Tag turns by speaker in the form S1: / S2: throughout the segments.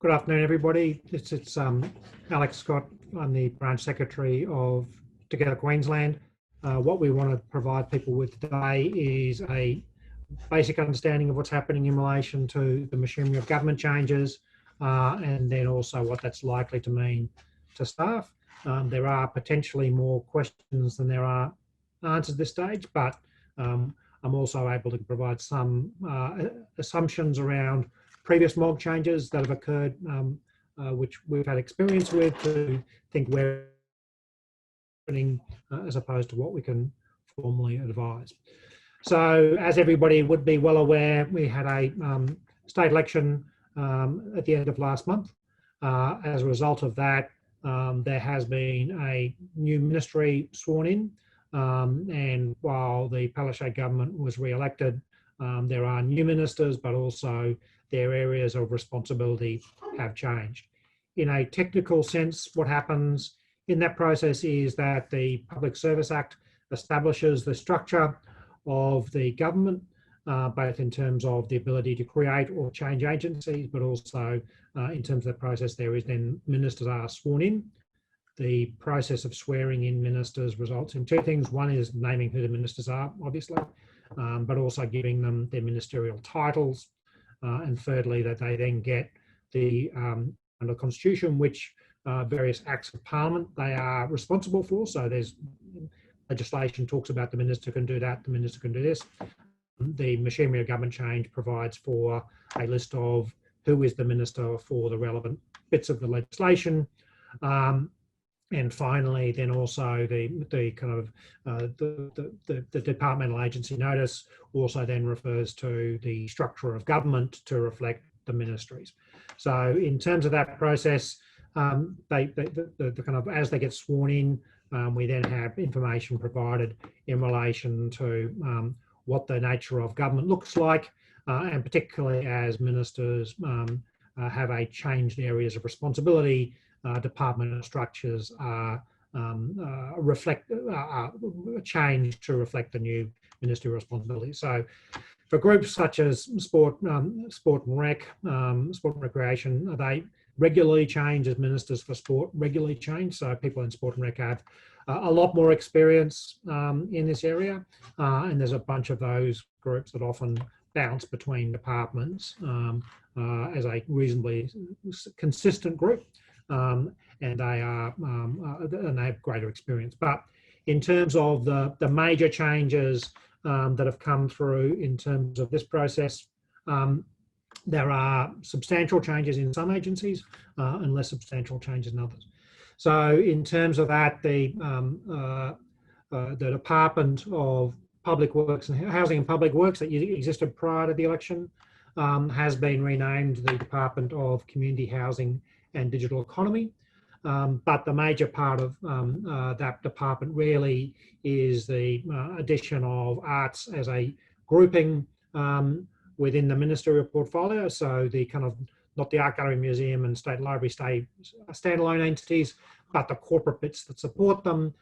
S1: Good afternoon, everybody. It's Alex Scott. I'm the branch secretary of Together Queensland. What we want to provide people with today is a basic understanding of what's happening in relation to the machinery of government changes, and then also what that's likely to mean to staff. There are potentially more questions than there are answers at this stage, but I'm also able to provide some assumptions around previous MOG changes that have occurred, which we've had experience with, to think we're happening as opposed to what we can formally advise. So, as everybody would be well aware, we had a state election at the end of last month. As a result of that, there has been a new ministry sworn in, and while the Palaszczuk government was re-elected, there are new ministers, but also their areas of responsibility have changed. In a technical sense, what happens in that process is that the Public Service Act establishes the structure of the government, both in terms of the ability to create or change agencies, but also in terms of the process there is then ministers are sworn in. The process of swearing in ministers results in two things. One is naming who the ministers are, obviously, but also giving them their ministerial titles. And thirdly, that they then get the under the Constitution, which various acts of Parliament they are responsible for. So there's legislation talks about the minister can do that, the minister can do this. The machinery of government change provides for a list of who is the minister for the relevant bits of the legislation. And finally, then also the kind of the departmental agency notice also then refers to the structure of government to reflect the ministries. So in terms of that process, the kind of as they get sworn in, we then have information provided in relation to what the nature of government looks like, and particularly as ministers have a changed areas of responsibility. Departmental structures are changed to reflect the new ministerial responsibility. So, for groups such as sport and rec, sport and recreation, they regularly change as ministers for sport regularly change. So, people in sport and rec have a lot more experience in this area, and there's a bunch of those groups that often bounce between departments as a reasonably consistent group. And they have greater experience. But in terms of the major changes that have come through in terms of this process, there are substantial changes in some agencies and less substantial changes in others. So in terms of that, the Department of Public Works and Housing and Public Works that existed prior to the election has been renamed the Department of Community Housing and Digital Economy. But the major part of that department really is the addition of arts as a grouping within the ministerial portfolio. So the kind of, not the Art Gallery Museum and State Library stay standalone entities, but the corporate bits that support them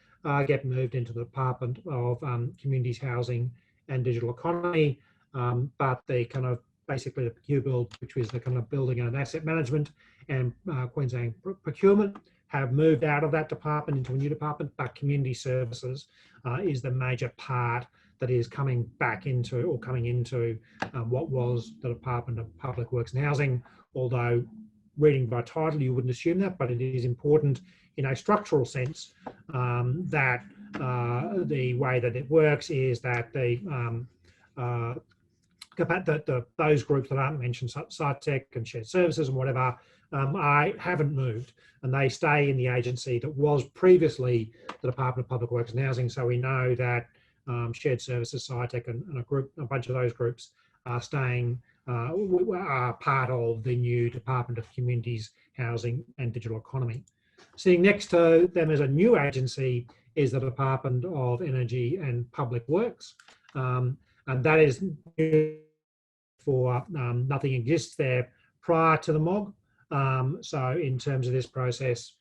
S1: get moved into the Department of Communities, Housing and Digital Economy. But the kind of basically the QBuild, which is the kind of building and asset management, and Queensland procurement have moved out of that department into a new department, but community services is the major part that is coming back into or coming into what was the Department of Public Works and Housing, although reading by title you wouldn't assume that, but it is important in a structural sense that the way that it works is that those groups that aren't mentioned, site tech and shared services and whatever, I haven't moved, and they stay in the agency that was previously the Department of Public Works and Housing. So we know that shared services, site tech, and a bunch of those groups are staying, are part of the new Department of Communities, Housing and Digital Economy. Sitting next to them as a new agency is the Department of Energy and Public Works. And that is new for nothing exists there prior to the MOG. So in terms of this process,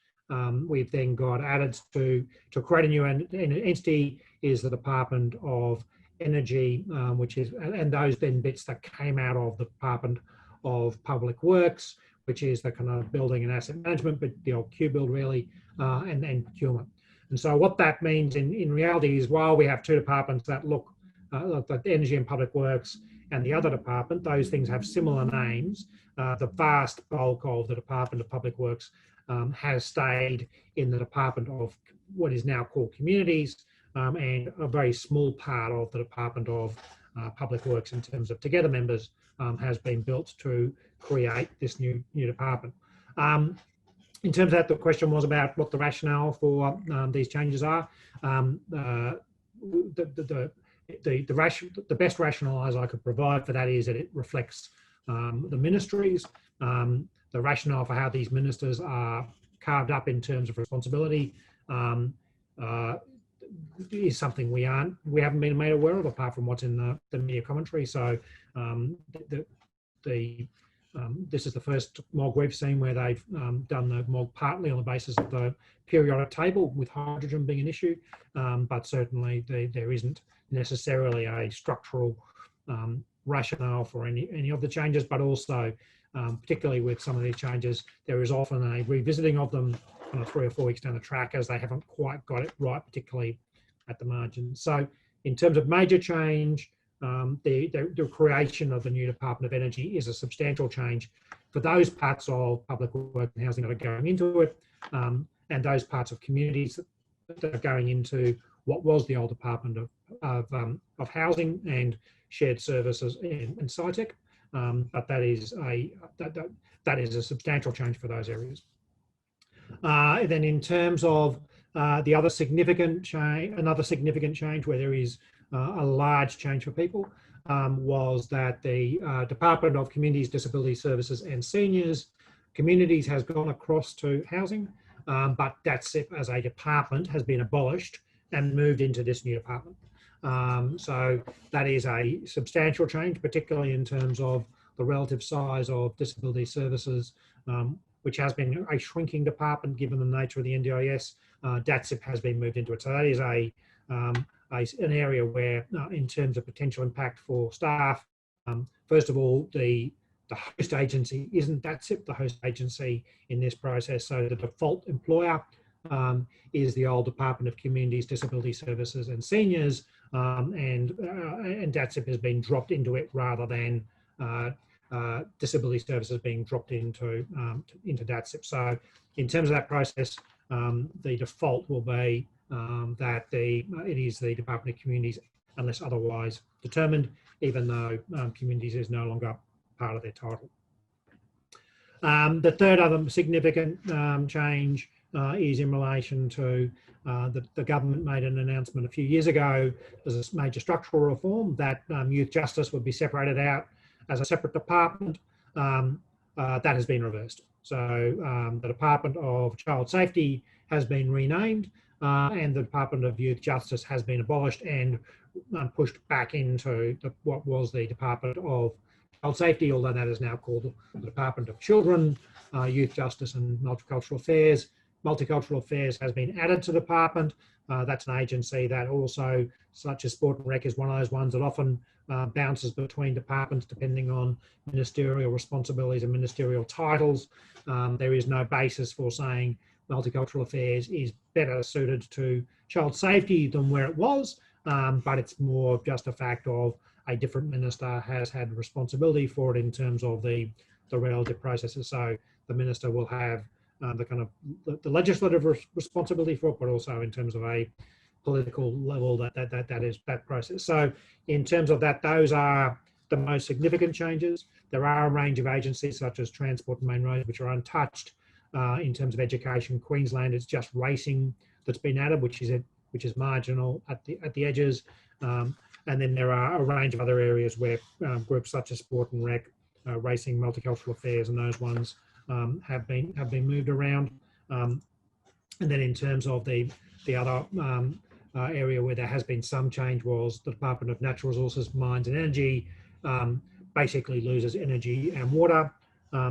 S1: we've then got added to create a new entity is the Department of Energy, which is, and those then bits that came out of the Department of Public Works, which is the kind of building and asset management, but the old Q build really, and procurement. And so what that means in reality is, while we have two departments that look like Energy and Public Works and the other department, those things have similar names. The vast bulk of the Department of Public Works has stayed in the Department of what is now called Communities, and a very small part of the Department of Public Works in terms of Together members has been built to create this new department. In terms of that, the question was about what the rationale for these changes are. The best rationale as I could provide for that is that it reflects the ministries. The rationale for how these ministers are carved up in terms of responsibility is something we haven't been made aware of, apart from what's in the media commentary. So this is the first MOG we've seen where they've done the MOG partly on the basis of the periodic table, with hydrogen being an issue, but certainly there isn't necessarily a structural rationale for any of the changes, but also particularly with some of these changes, there is often a revisiting of them 3 or 4 weeks down the track, as they haven't quite got it right, particularly at the margin. So in terms of major change, the creation of the new Department of Energy is a substantial change for those parts of public work and housing that are going into it, and those parts of communities that are going into what was the old Department of Housing and Shared Services and SciTech. But that is a substantial change for those areas. Then in terms of the other significant change, another significant change where there is a large change for people, was that the Department of Communities, Disability Services and Seniors, Communities has gone across to Housing, but DATSIP as a department has been abolished and moved into this new department. So that is a substantial change, particularly in terms of the relative size of Disability Services, which has been a shrinking department given the nature of the NDIS. DATSIP has been moved into it. So that is an area where, in terms of potential impact for staff, first of all, the host agency isn't DATSIP, the host agency in this process. So the default employer is the old Department of Communities, Disability Services and Seniors, and DATSIP has been dropped into it rather than Disability Services being dropped into DATSIP. So in terms of that process, the default will be that it is the Department of Communities unless otherwise determined, even though Communities is no longer part of their title. The third other significant change is in relation to the government made an announcement a few years ago as a major structural reform that youth justice would be separated out as a separate department. That has been reversed. So the Department of Child Safety has been renamed, and the Department of Youth Justice has been abolished and pushed back into what was the Department of Child Safety, although that is now called the Department of Children, Youth Justice and Multicultural Affairs. Multicultural Affairs has been added to the department. That's an agency that also, such as Sport and Rec, is one of those ones that often bounces between departments depending on ministerial responsibilities and ministerial titles. There is no basis for saying Multicultural Affairs is better suited to child safety than where it was, but it's more just a fact of a different minister has had responsibility for it in terms of the relative processes. So the minister will have the kind of the legislative responsibility for it, but also in terms of a political level that is that process. So in terms of that, those are the most significant changes. There are a range of agencies such as Transport and Main Roads which are untouched. In terms of education, Queensland, it's just racing that's been added, which is marginal at the edges. And then there are a range of other areas where groups such as Sport and Rec, Racing, Multicultural Affairs, and those ones have been moved around. And then in terms of the other area where there has been some change was the Department of Natural Resources, Mines and Energy basically loses energy and water.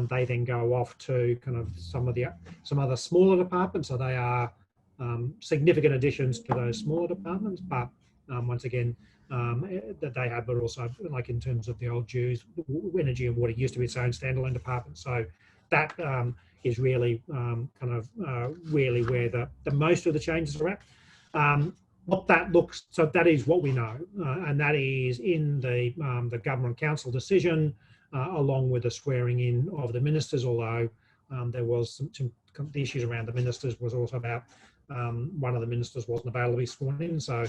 S1: They then go off to kind of some other smaller departments. So they are significant additions to those smaller departments, but once again, that they have, but also like in terms of the old Jews, energy and water used to be its own standalone department. So that is really really where the most of the changes are at. What that looks, so that is what we know, and that is in the Government Council decision, along with the swearing in of the ministers, although there was the issues around the ministers was also about one of the ministers wasn't available to be sworn in, so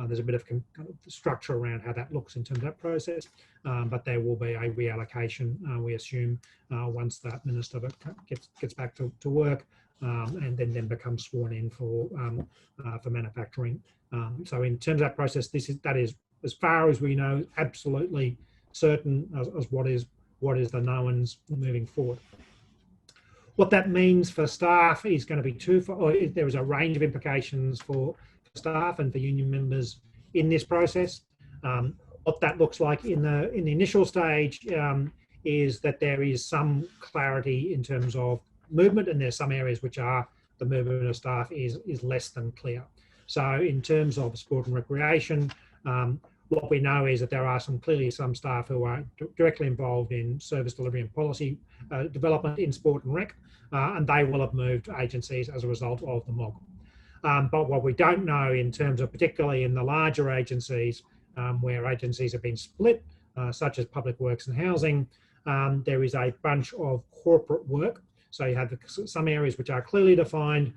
S1: there's a bit of kind of structure around how that looks in terms of that process, but there will be a reallocation, we assume, once that minister gets back to work, and then becomes sworn in for manufacturing. So in terms of that process, that is as far as we know, absolutely certain as what is the knowns moving forward. What that means for staff is going to be there is a range of implications for staff and for union members in this process. What that looks like in the initial stage is that there is some clarity in terms of movement, and there's some areas which are the movement of staff is less than clear. So in terms of sport and recreation, what we know is that there are clearly some staff who are directly involved in service delivery and policy development in sport and rec, and they will have moved agencies as a result of the MOG. But what we don't know in terms of, particularly in the larger agencies, where agencies have been split, such as public works and housing, there is a bunch of corporate work. So you have some areas which are clearly defined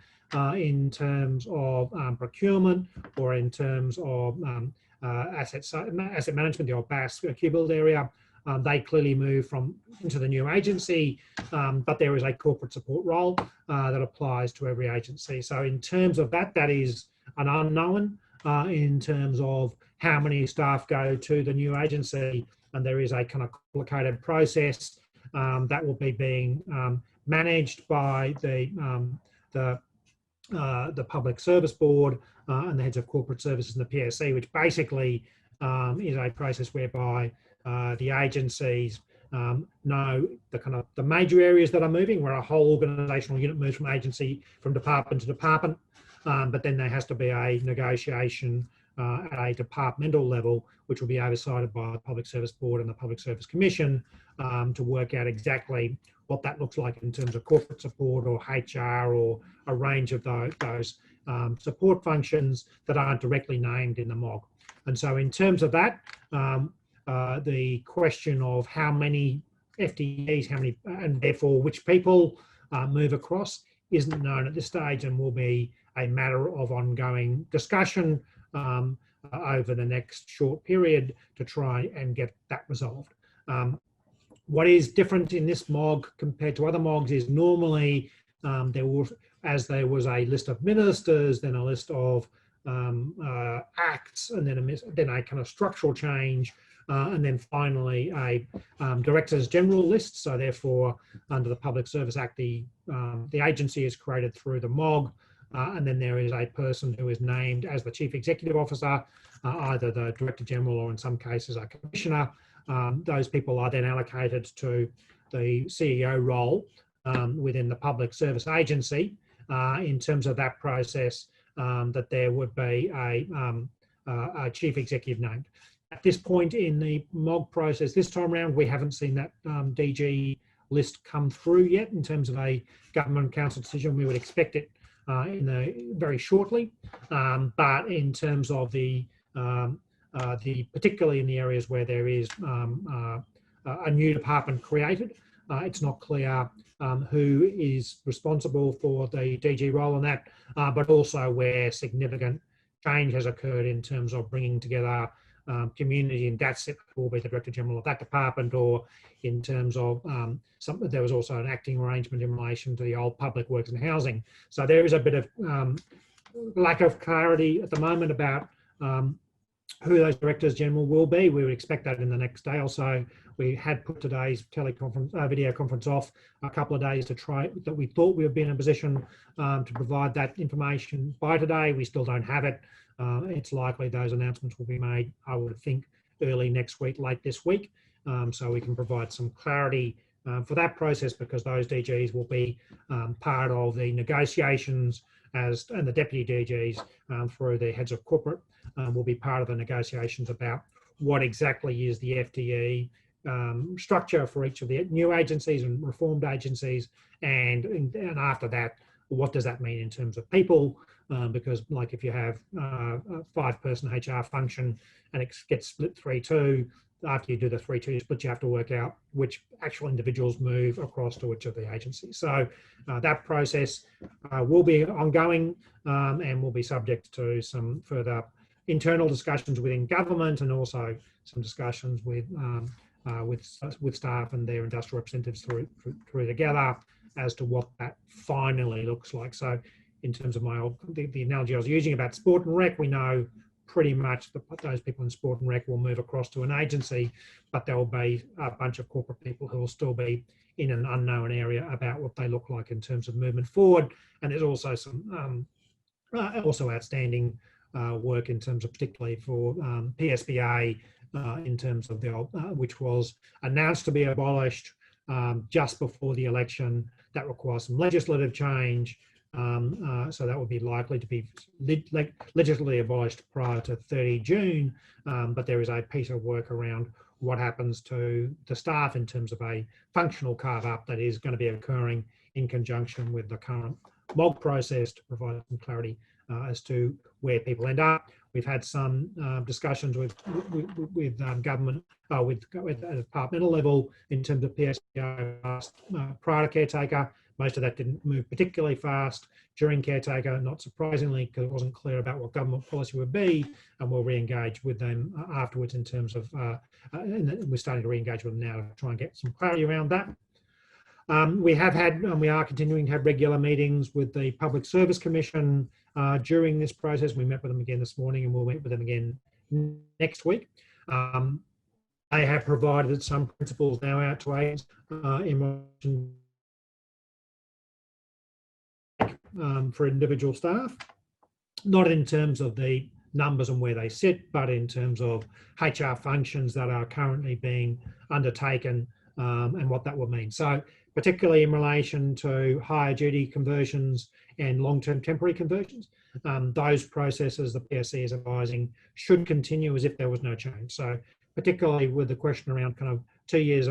S1: in terms of procurement, or in terms of asset management, the old BAS Q-Build area. They clearly move into the new agency, but there is a corporate support role that applies to every agency. So in terms of that is an unknown in terms of how many staff go to the new agency, and there is a kind of complicated process that will be being managed by the Public Service Board and the heads of corporate services and the PSC, which basically is a process whereby the agencies know the major areas that are moving, where a whole organisational unit moves from department to department, but then there has to be a negotiation at a departmental level, which will be oversighted by the Public Service Board and the Public Service Commission to work out exactly what that looks like in terms of corporate support or HR or a range of those support functions that aren't directly named in the MOG. And so in terms of that, the question of how many FTEs, and therefore which people move across isn't known at this stage, and will be a matter of ongoing discussion over the next short period to try and get that resolved. What is different in this MOG compared to other MOGs is normally there was a list of ministers, then a list of acts, and then a kind of structural change, and then finally a Directors General list. So therefore, under the Public Service Act, the agency is created through the MOG, and then there is a person who is named as the Chief Executive Officer, either the Director General or in some cases a Commissioner. Those people are then allocated to the CEO role within the Public Service Agency. In terms of that process, that there would be a Chief Executive named. At this point in the MOG process this time around, we haven't seen that DG list come through yet in terms of a Government Council decision. We would expect it very shortly, but in terms of particularly in the areas where there is a new department created, it's not clear who is responsible for the DG role in that, but also where significant change has occurred in terms of bringing together community, and that's it will be the Director General of that department, or in terms of there was also an acting arrangement in relation to the old Public Works and Housing. So there is a bit of lack of clarity at the moment about who those Directors General will be. We would expect that in the next day or so. We had put today's video conference off a couple of days to try that. We thought we would be in a position to provide that information by today. We still don't have it. It's likely those announcements will be made, I would think, early next week, late this week, so we can provide some clarity for that process, because those DGs will be part of the negotiations, and the deputy DGs through the heads of corporate will be part of the negotiations about what exactly is the FTE structure for each of the new agencies and reformed agencies, and after that, what does that mean in terms of people? Because like if you have a 5-person HR function and it gets split 3-2, after you do the 3-2 split, you have to work out which actual individuals move across to which of the agencies. So that process will be ongoing and will be subject to some further internal discussions within government, and also some discussions with staff and their industrial representatives through together as to what that finally looks like. So in terms of the analogy I was using about sport and rec, we know pretty much those people in sport and rec will move across to an agency, but there will be a bunch of corporate people who will still be in an unknown area about what they look like in terms of movement forward. And there's also some also outstanding work in terms of, particularly for PSBA, in terms of which was announced to be abolished just before the election. That requires some legislative change. So that would be likely to be legislatively abolished prior to 30 June. But there is a piece of work around what happens to the staff in terms of a functional carve-up that is going to be occurring in conjunction with the current MOG process, to provide some clarity as to where people end up. We've had some discussions with government, with at a departmental level in terms of PSBA prior to caretaker. Most of that didn't move particularly fast during caretaker, not surprisingly, because it wasn't clear about what government policy would be, and we'll re-engage with them afterwards in terms of, and we're starting to re-engage with them now to try and get some clarity around that. We have had, and we are continuing to have regular meetings with the Public Service Commission during this process. We met with them again this morning, and we'll meet with them again next week. They have provided some principles now out to agents in relation for individual staff, not in terms of the numbers and where they sit, but in terms of HR functions that are currently being undertaken and what that will mean. So particularly in relation to higher duty conversions and long-term temporary conversions, those processes the PSC is advising should continue as if there was no change. So particularly with the question around kind of 2 years,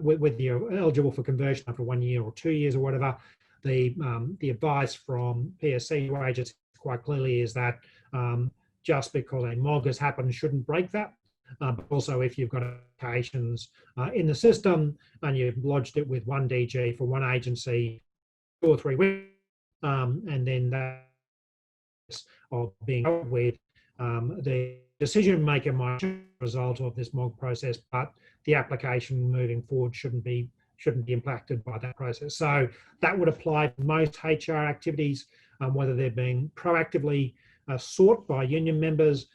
S1: whether you're eligible for conversion after 1 year or 2 years or whatever, the advice from PSC to agents quite clearly is that just because a MOG has happened shouldn't break that. But also, if you've got applications in the system and you've lodged it with one DG for one agency 2 or 3 weeks, and then that of being with the decision maker might be a result of this MOG process, but the application moving forward shouldn't be impacted by that process. So that would apply to most HR activities, whether they're being proactively sought by union members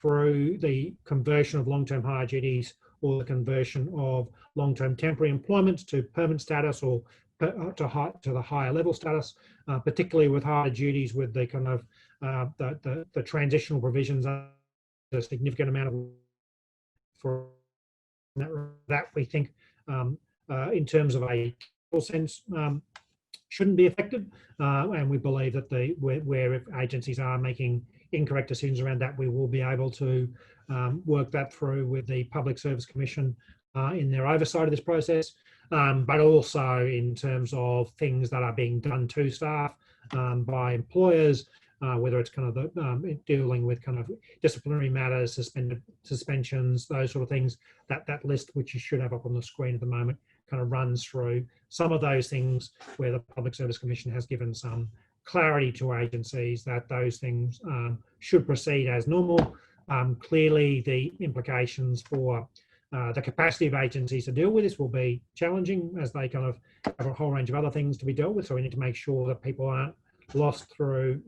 S1: through the conversion of long-term hire duties or the conversion of long-term temporary employment to permanent status or to the higher level status, particularly with higher duties, with the kind of the transitional provisions, a significant amount of for that we think in terms of a sense shouldn't be affected, and we believe that where if agencies are making incorrect decisions around that, we will be able to work that through with the Public Service Commission in their oversight of this process, but also in terms of things that are being done to staff by employers, whether it's kind of dealing with kind of disciplinary matters, suspensions, those sort of things. That list, which you should have up on the screen at the moment, kind of runs through some of those things where the Public Service Commission has given some clarity to agencies that those things should proceed as normal. Clearly, the implications for the capacity of agencies to deal with this will be challenging, as they kind of have a whole range of other things to be dealt with. So we need to make sure that people aren't lost through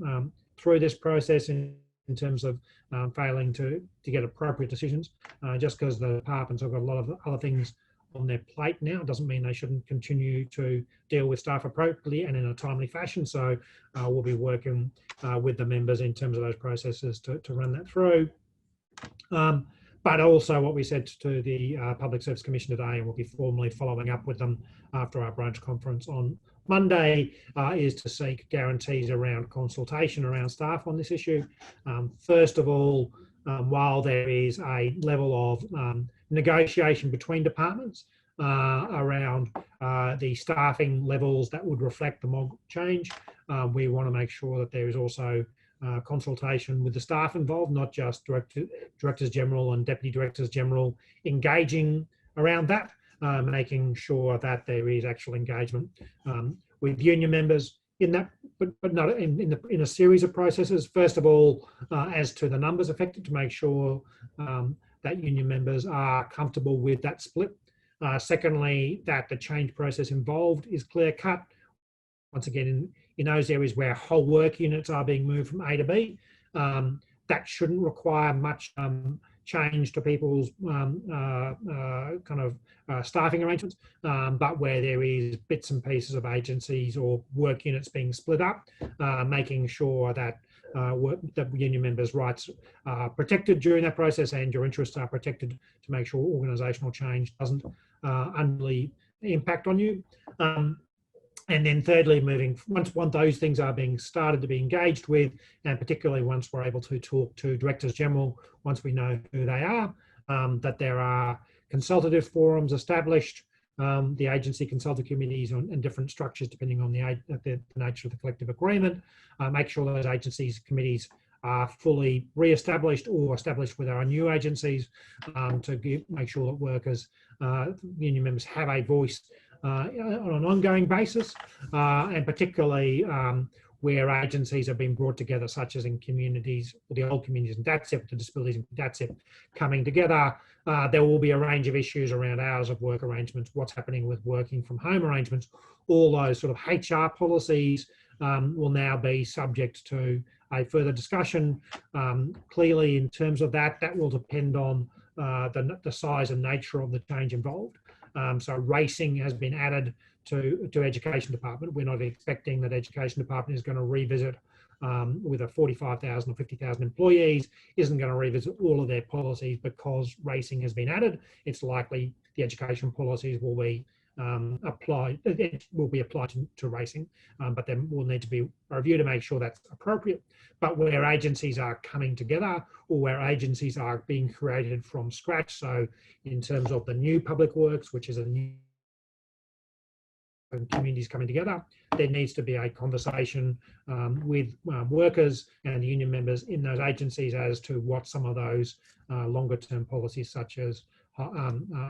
S1: this process in terms of failing to get appropriate decisions. Just because the departments have got a lot of other things on their plate now doesn't mean they shouldn't continue to deal with staff appropriately and in a timely fashion. So we'll be working with the members in terms of those processes to run that through. But also what we said to the Public Service Commission today, and we'll be formally following up with them after our branch conference on Monday, is to seek guarantees around consultation around staff on this issue. First of all, while there is a level of negotiation between departments around the staffing levels that would reflect the MOG change. We want to make sure that there is also consultation with the staff involved, not just directors general and deputy directors general engaging around that, making sure that there is actual engagement with union members in that, but not in a series of processes. First of all, as to the numbers affected, to make sure that union members are comfortable with that split. Secondly, that the change process involved is clear cut. Once again, in those areas where whole work units are being moved from A to B, that shouldn't require much change to people's staffing arrangements, but where there is bits and pieces of agencies or work units being split up, making sure that the union members' rights are protected during that process and your interests are protected to make sure organisational change doesn't unduly impact on you. And then thirdly, once those things are being started to be engaged with, and particularly once we're able to talk to directors general, once we know who they are, that there are consultative forums established, the agency consultative committees and different structures depending on the nature of the collective agreement. Make sure those agencies committees are fully re-established or established with our new agencies to make sure that workers, union members have a voice on an ongoing basis, and particularly where agencies have been brought together, such as in communities, the old communities in DATSIP, the disabilities in DATSIP coming together. There will be a range of issues around hours of work arrangements, what's happening with working from home arrangements. All those sort of HR policies will now be subject to a further discussion. Clearly, in terms of that, that will depend on the size and nature of the change involved. So racing has been added to Education Department. We're not expecting that Education Department is going to revisit with a 45,000 or 50,000 employees, isn't going to revisit all of their policies because racing has been added. It's likely the education policies will be applied to racing, but then will need to be a review to make sure that's appropriate. But where agencies are coming together or where agencies are being created from scratch, so in terms of the new public works, which is a new communities coming together, there needs to be a conversation with workers and the union members in those agencies as to what some of those longer term policies, such as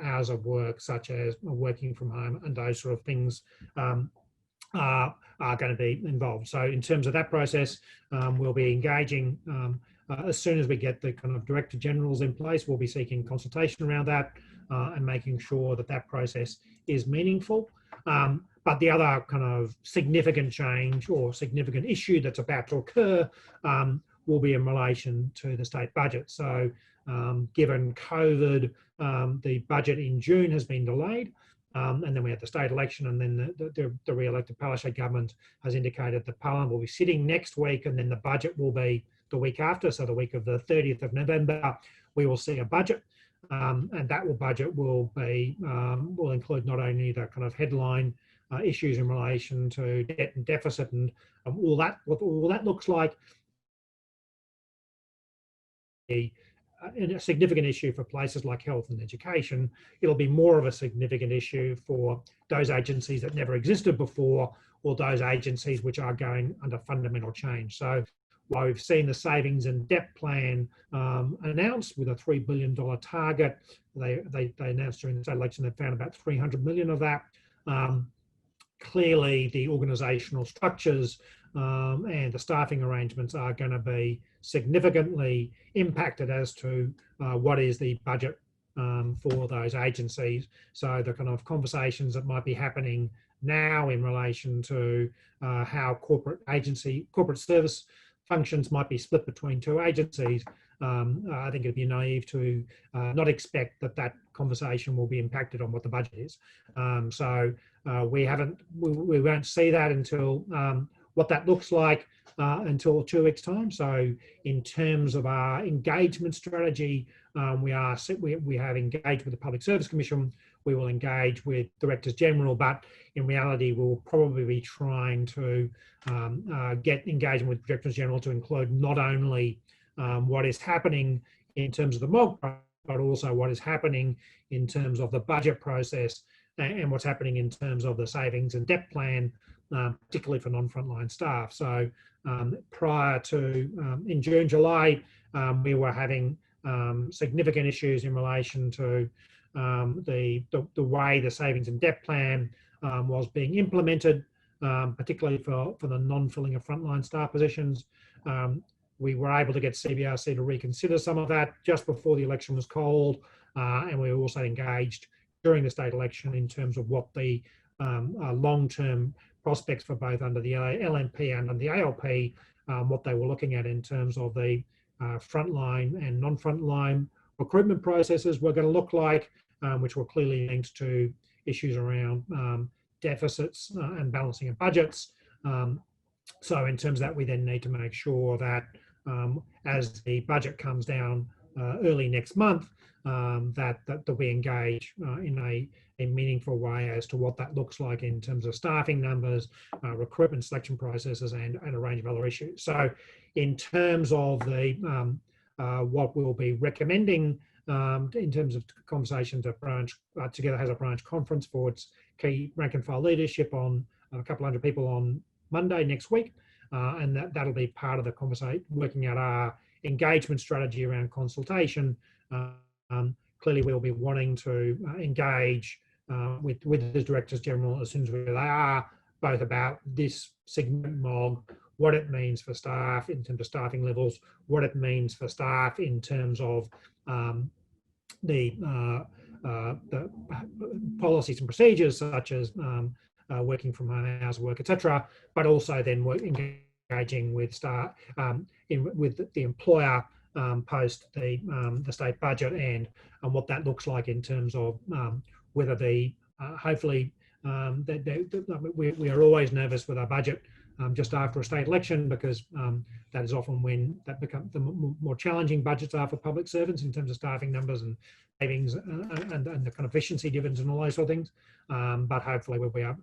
S1: hours of work, such as working from home and those sort of things are going to be involved. So in terms of that process, we'll be engaging as soon as we get the kind of Director Generals in place. We'll be seeking consultation around that and making sure that that process is meaningful. But the other kind of significant change or significant issue that's about to occur will be in relation to the state budget. So given COVID, the budget in June has been delayed. And then we had the state election, and then the re-elected Palaszczuk government has indicated that Parliament will be sitting next week, and then the budget will be the week after. So the week of the 30th of November, we will see a budget. And that budget will include not only the kind of headline issues in relation to debt and deficit and all that, what all that looks like, a significant issue for places like health and education. It'll be more of a significant issue for those agencies that never existed before, or those agencies which are going under fundamental change. So while we've seen the savings and debt plan announced with a $3 billion target, they announced during the state election they found about 300 million of that. Clearly, the organisational structures and the staffing arrangements are going to be significantly impacted as to what is the budget for those agencies. So the kind of conversations that might be happening now in relation to how corporate service functions might be split between two agencies, I think it'd be naive to not expect that conversation will be impacted on what the budget is. So we won't see that until what that looks like until 2 weeks' time. So in terms of our engagement strategy, we have engaged with the Public Service Commission. We will engage with Directors General, but in reality, we'll probably be trying to get engagement with Directors General to include not only what is happening in terms of the MOG but also what is happening in terms of the budget process and what's happening in terms of the savings and debt plan, particularly for non-frontline staff. So prior to in June, July, we were having significant issues in relation to the way the savings and debt plan was being implemented, particularly for the non-filling of frontline staff positions. We were able to get CBRC to reconsider some of that just before the election was called, and we were also engaged during the state election in terms of what the long-term prospects for both under the LNP and under the ALP, what they were looking at in terms of the frontline and non-frontline recruitment processes were going to look like, which were clearly linked to issues around deficits and balancing of budgets. So in terms of that, we then need to make sure that as the budget comes down early next month, that we engage in a meaningful way as to what that looks like in terms of staffing numbers, recruitment selection processes, and a range of other issues. So in terms of the what we'll be recommending in terms of conversation to branch, Together has a branch conference for its key rank and file leadership on a couple hundred people on Monday next week, and that'll be part of the conversation, working out our engagement strategy around consultation. Clearly, we'll be wanting to engage with the Directors General as soon as they are, both about this segment MOG, what it means for staff in terms of staffing levels, what it means for staff in terms of the policies and procedures, such as working from home, hours of work, etc., but also then engaging with staff with the employer post the state budget, and what that looks like in terms of whether the hopefully we are always nervous with our budget just after a state election, because that is often when that becomes the more challenging budgets are for public servants in terms of staffing numbers and savings and the kind of efficiency dividends and all those sort of things. But hopefully we'll be up.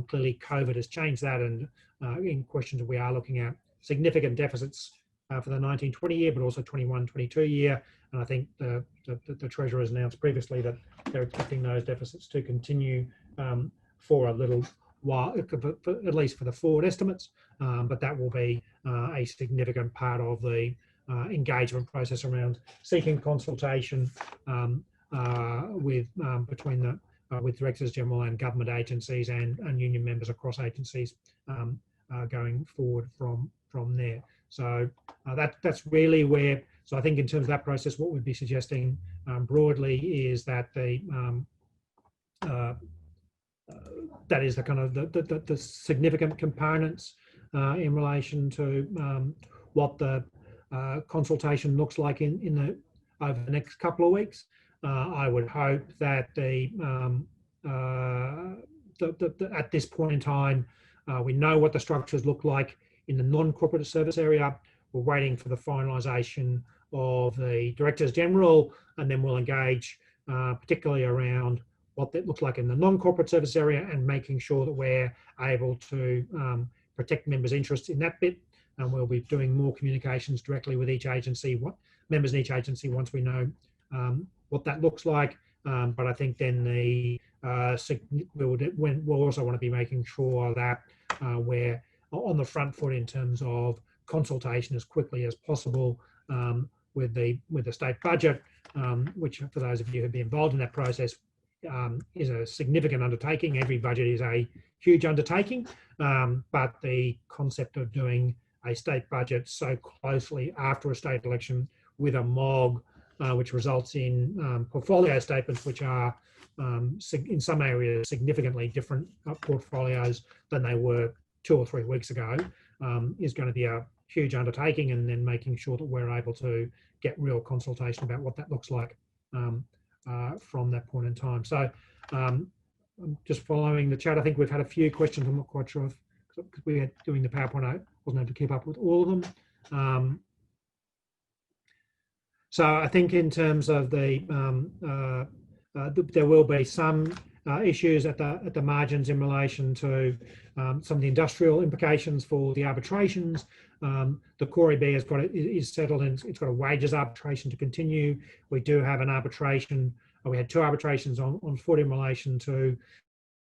S1: Clearly COVID has changed that, and in questions we are looking at significant deficits for the 19-20 year, but also 21-22 year. And I think the Treasurer has announced previously that they're expecting those deficits to continue for a little while, at least for the forward estimates. But that will be a significant part of the engagement process around seeking consultation with Directors General and government agencies and union members across agencies going forward from there. So that's really where. So I think in terms of that process, what we'd be suggesting broadly is that that is the kind of the significant components in relation to what the consultation looks like over the next couple of weeks. I would hope that at this point in time, we know what the structures look like in the non-corporate service area. We're waiting for the finalisation of the Directors General, and then we'll engage particularly around what that looks like in the non-corporate service area, and making sure that we're able to protect members' interests in that bit. And we'll be doing more communications directly with each agency, members in each agency, once we know what that looks like. But I think then we'll also want to be making sure that we're on the front foot in terms of consultation as quickly as possible with the state budget, which, for those of you who've been involved in that process, is a significant undertaking. Every budget is a huge undertaking, but the concept of doing a state budget so closely after a state election with a MOG, which results in portfolio statements, which are in some areas significantly different portfolios than they were 2 or 3 weeks ago, is going to be a huge undertaking, and then making sure that we're able to get real consultation about what that looks like from that point in time. So I'm just following the chat. I think we've had a few questions. I'm not quite sure if, because we had doing the PowerPoint, I wasn't able to keep up with all of them. So I think in terms of there will be some issues at the margins in relation to some of the industrial implications for the arbitrations. The Core EB is settled, and it's got a wages arbitration to continue. We do have an arbitration. We had 2 arbitrations on foot in relation to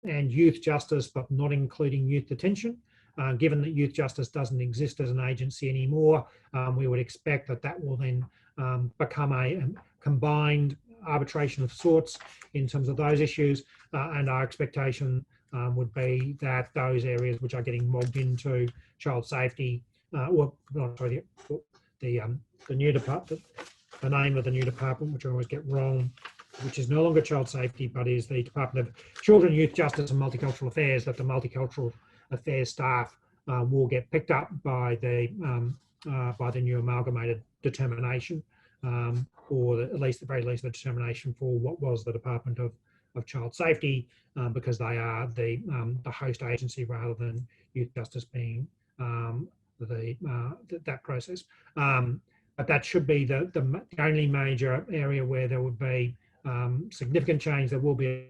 S1: and youth justice, but not including youth detention. Given that youth justice doesn't exist as an agency anymore, we would expect that will then become a combined arbitration of sorts in terms of those issues, and our expectation would be that those areas which are getting mogged into child safety, the new department, the name of the new department, which I always get wrong, which is no longer child safety, but is the Department of Children, Youth Justice and Multicultural Affairs, that the Multicultural Affairs staff will get picked up by the new amalgamated determination, or at least, at the very least, the determination for what was the Department of Child Safety, because they are the host agency rather than Youth Justice being that process. But that should be the only major area where there would be significant change. There will be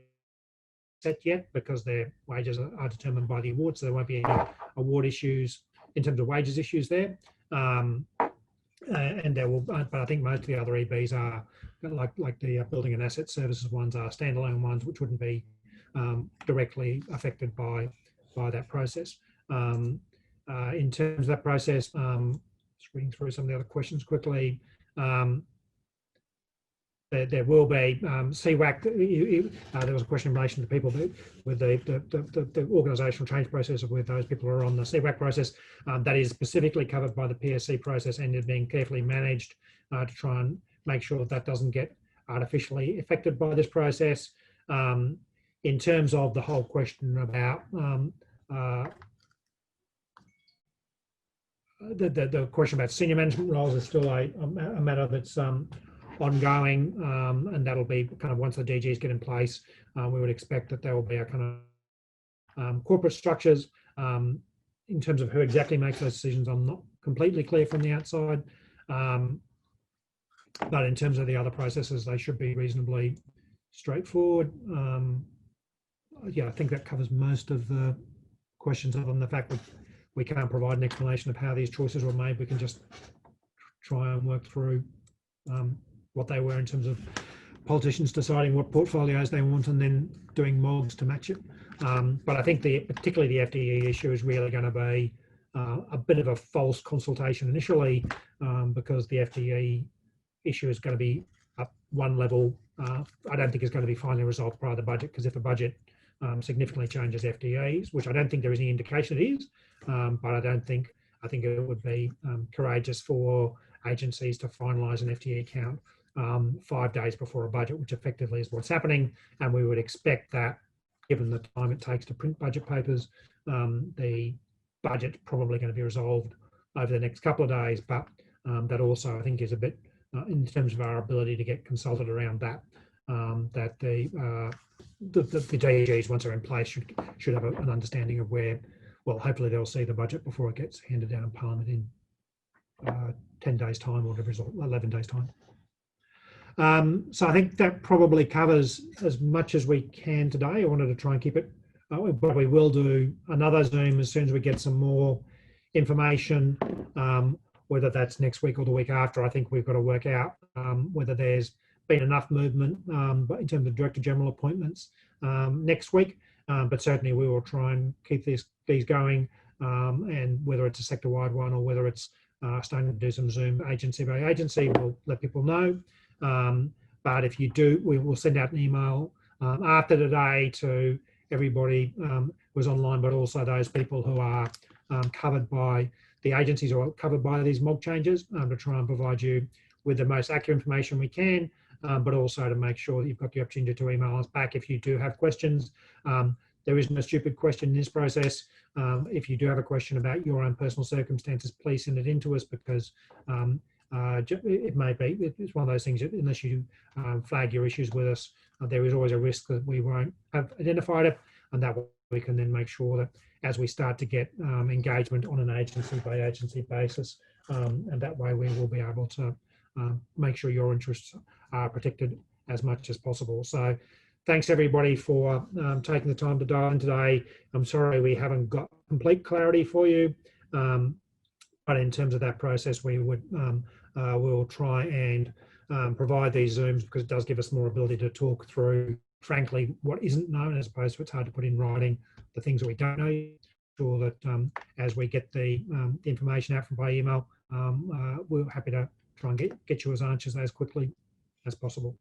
S1: set yet because their wages are determined by the award, so there won't be any award issues in terms of wages issues there. And there will, but I think most of the other EBs are like the building and asset services ones are standalone ones, which wouldn't be directly affected by that process. In terms of that process, just reading through some of the other questions quickly. There will be CWAC. There was a question in relation to people with the organisational change process, with those people who are on the CWAC process. That is specifically covered by the PSC process and is being carefully managed to try and make sure that doesn't get artificially affected by this process. In terms of the whole question about the question about senior management roles is still a matter that's ongoing, and that'll be kind of once the DGs get in place, we would expect that there will be a kind of corporate structures. In terms of who exactly makes those decisions, I'm not completely clear from the outside, but in terms of the other processes, they should be reasonably straightforward. Yeah, I think that covers most of the questions, other than the fact that we can't provide an explanation of how these choices were made. We can just try and work through what they were in terms of politicians deciding what portfolios they want and then doing MOGs to match it. But I think particularly the FDE issue is really going to be a bit of a false consultation initially, because the FDE issue is going to be up one level. I don't think it's going to be finally resolved prior to the budget, because if the budget significantly changes FDEs, which I don't think there is any indication it is, but I think it would be courageous for agencies to finalise an FTE count 5 days before a budget, which effectively is what's happening. And we would expect that, given the time it takes to print budget papers, the budget's probably going to be resolved over the next couple of days. But that also, I think, is a bit, in terms of our ability to get consulted around that, that the DGs, once they're in place, should have an understanding of where, well, hopefully they'll see the budget before it gets handed down in Parliament in 10 days' time, or whatever it is, 11 days' time. So I think that probably covers as much as we can today. I wanted to try and keep it, but we will do another Zoom as soon as we get some more information, whether that's next week or the week after. I think we've got to work out whether there's been enough movement but in terms of Director General appointments next week. But certainly we will try and keep these going, and whether it's a sector-wide one or whether it's starting to do some Zoom agency by agency, we'll let people know. But if you do, we will send out an email after today to everybody who's online, but also those people who are covered by the agencies who are covered by these MOG changes, to try and provide you with the most accurate information we can, but also to make sure that you've got the opportunity to email us back if you do have questions. There isn't a stupid question in this process. If you do have a question about your own personal circumstances, please send it in to us, because it may be, it's one of those things that unless you flag your issues with us, there is always a risk that we won't have identified it, and that we can then make sure that as we start to get engagement on an agency by agency basis, and that way we will be able to make sure your interests are protected as much as possible. So thanks everybody for taking the time to dial in today. I'm sorry we haven't got complete clarity for you, but in terms of that process, we'll try and provide these Zooms, because it does give us more ability to talk through, frankly, what isn't known, as opposed to it's hard to put in writing the things that we don't know. Sure that as we get the information out from by email, we're happy to try and get you as answers as quickly as possible.